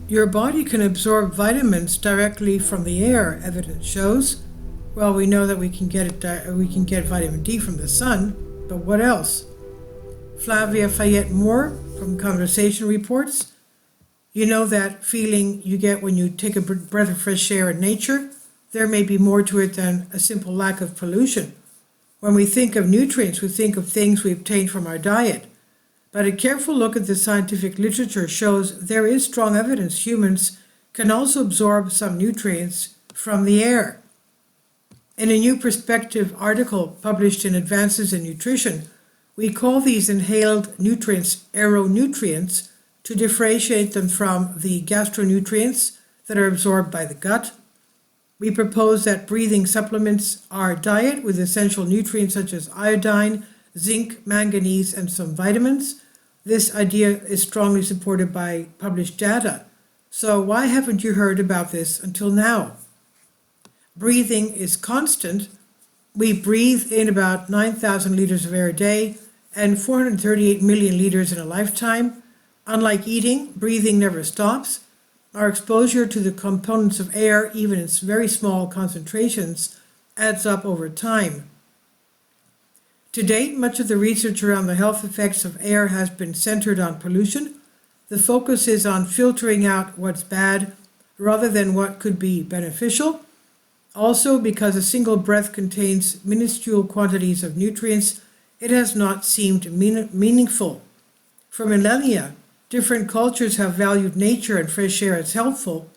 Your body can absorb vitamins directly from the air, evidence shows. Well, we know that we can get vitamin D from the sun, but what else? Flavia Fayette Moore from Conversation reports, you know that feeling you get when you take a breath of fresh air in nature? There may be more to it than a simple lack of pollution. When we think of nutrients, we think of things we obtain from our diet. But a careful look at the scientific literature shows there is strong evidence humans can also absorb some nutrients from the air. In a New Perspective article published in Advances in Nutrition, we call these inhaled nutrients aeronutrients to differentiate them from the gastronutrients that are absorbed by the gut. We propose that breathing supplements our diet with essential nutrients such as iodine, zinc, manganese, and some vitamins. This idea is strongly supported by published data. So why haven't you heard about this until now? Breathing is constant. We breathe in about 9,000 liters of air a day and 438 million liters in a lifetime. Unlike eating, breathing never stops. Our exposure to the components of air, even in very small concentrations, adds up over time. To date, much of the research around the health effects of air has been centered on pollution. The focus is on filtering out what's bad rather than what could be beneficial. Also, because a single breath contains minuscule quantities of nutrients, it has not seemed meaningful. For millennia, different cultures have valued nature and fresh air as helpful.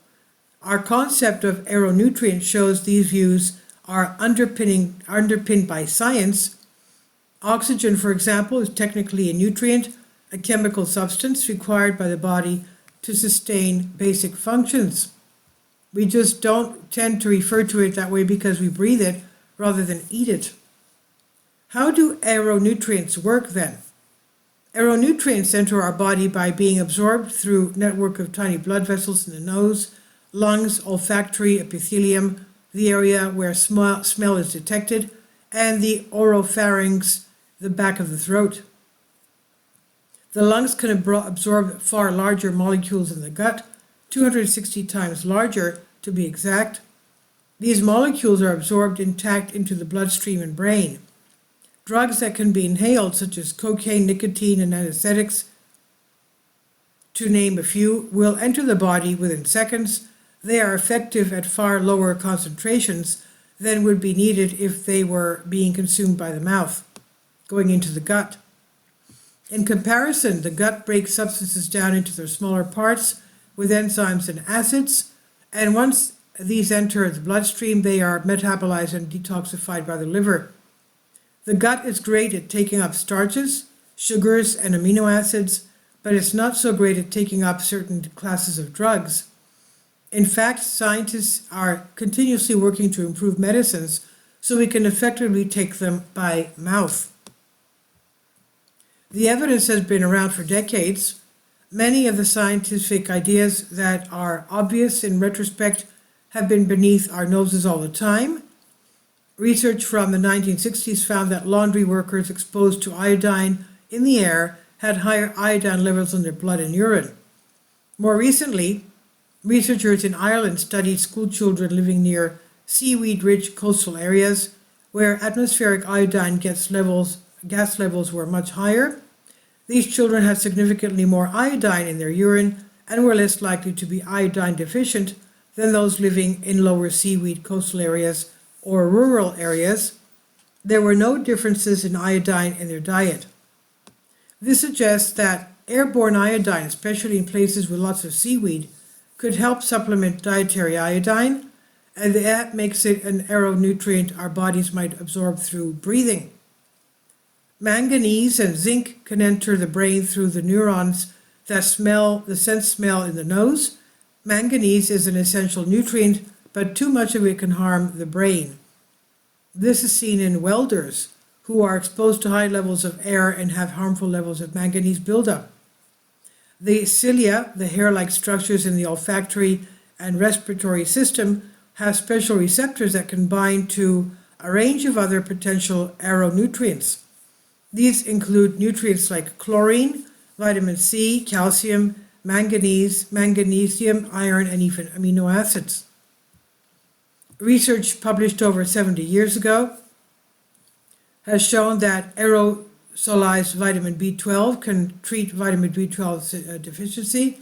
Our concept of aeronutrients shows these views are underpinned by science. Oxygen, for example, is technically a nutrient, a chemical substance required by the body to sustain basic functions. We just don't tend to refer to it that way because we breathe it rather than eat it. How do aeronutrients work then? Aeronutrients enter our body by being absorbed through a network of tiny blood vessels in the nose, lungs, olfactory epithelium, the area where smell is detected, and the oropharynx, the back of the throat. The lungs can absorb far larger molecules in the gut, 260 times larger to be exact. These molecules are absorbed intact into the bloodstream and brain. Drugs that can be inhaled, such as cocaine, nicotine, and anesthetics, to name a few, will enter the body within seconds. They are effective at far lower concentrations than would be needed if they were being consumed by the mouth, going into the gut. In comparison, the gut breaks substances down into their smaller parts with enzymes and acids, and once these enter the bloodstream, they are metabolized and detoxified by the liver. The gut is great at taking up starches, sugars, and amino acids, but it's not so great at taking up certain classes of drugs. In fact, scientists are continuously working to improve medicines so we can effectively take them by mouth. The evidence has been around for decades. Many of the scientific ideas that are obvious in retrospect have been beneath our noses all the time. Research from the 1960s found that laundry workers exposed to iodine in the air had higher iodine levels in their blood and urine. More recently, researchers in Ireland studied school children living near seaweed-rich coastal areas where atmospheric iodine gas levels were much higher. These children had significantly more iodine in their urine and were less likely to be iodine deficient than those living in lower seaweed coastal areas or rural areas. There were no differences in iodine in their diet. This suggests that airborne iodine, especially in places with lots of seaweed, could help supplement dietary iodine, and that makes it an aeronutrient our bodies might absorb through breathing. Manganese and zinc can enter the brain through the neurons that sense smell in the nose. Manganese is an essential nutrient, but too much of it can harm the brain. This is seen in welders who are exposed to high levels of air and have harmful levels of manganese buildup. The cilia, the hair-like structures in the olfactory and respiratory system, have special receptors that can bind to a range of other potential aeronutrients. These include nutrients like chlorine, vitamin C, calcium, manganese, magnesium, iron, and even amino acids. Research published over 70 years ago has shown that aerosolized vitamin B12 can treat vitamin B12 deficiency.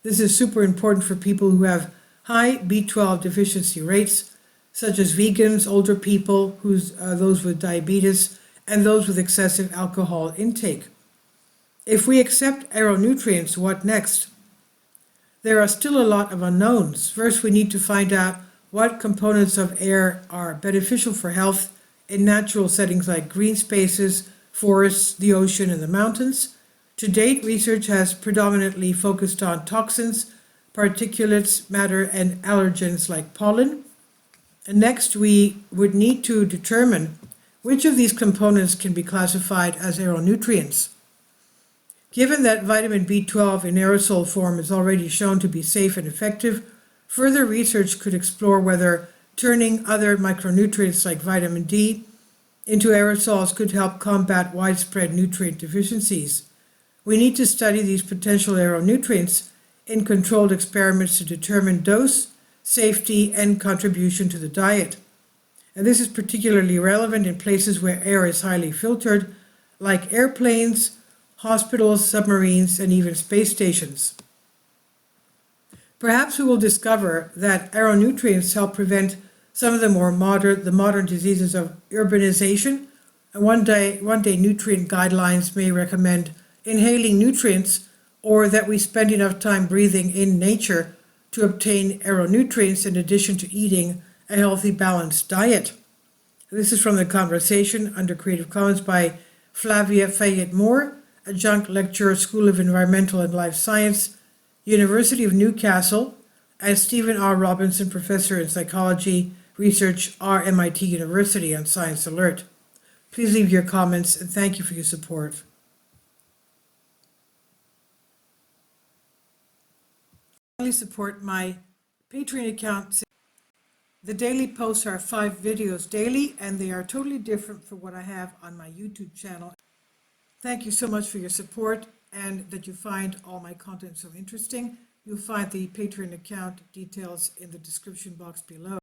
This is super important for people who have high B12 deficiency rates, such as vegans, older people, those with diabetes, and those with excessive alcohol intake. If we accept aeronutrients, what next? There are still a lot of unknowns. First, we need to find out what components of air are beneficial for health in natural settings like green spaces, forests, the ocean, and the mountains. To date, research has predominantly focused on toxins, particulates, matter, and allergens like pollen. And next, we would need to determine which of these components can be classified as aeronutrients. Given that vitamin B12 in aerosol form is already shown to be safe and effective, further research could explore whether turning other micronutrients like vitamin D into aerosols could help combat widespread nutrient deficiencies. We need to study these potential aeronutrients in controlled experiments to determine dose, safety, and contribution to the diet. And this is particularly relevant in places where air is highly filtered, like airplanes, hospitals, submarines, and even space stations. Perhaps we will discover that aeronutrients help prevent some of the modern diseases of urbanization, and one day nutrient guidelines may recommend inhaling nutrients, or that we spend enough time breathing in nature to obtain aeronutrients in addition to eating a healthy, balanced diet. This is from the conversation under Creative Commons by Flavia Fayette Moore, adjunct lecturer, School of Environmental and Life Science, University of Newcastle, and Stephen R. Robinson, professor in psychology research, RMIT University, on Science Alert. Please leave your comments, and thank you for your support. Finally, support my Patreon account. The daily posts are 5 videos daily, and they are totally different from what I have on my YouTube channel. Thank you so much for your support and that you find all my content so interesting. You'll find the Patreon account details in the description box below.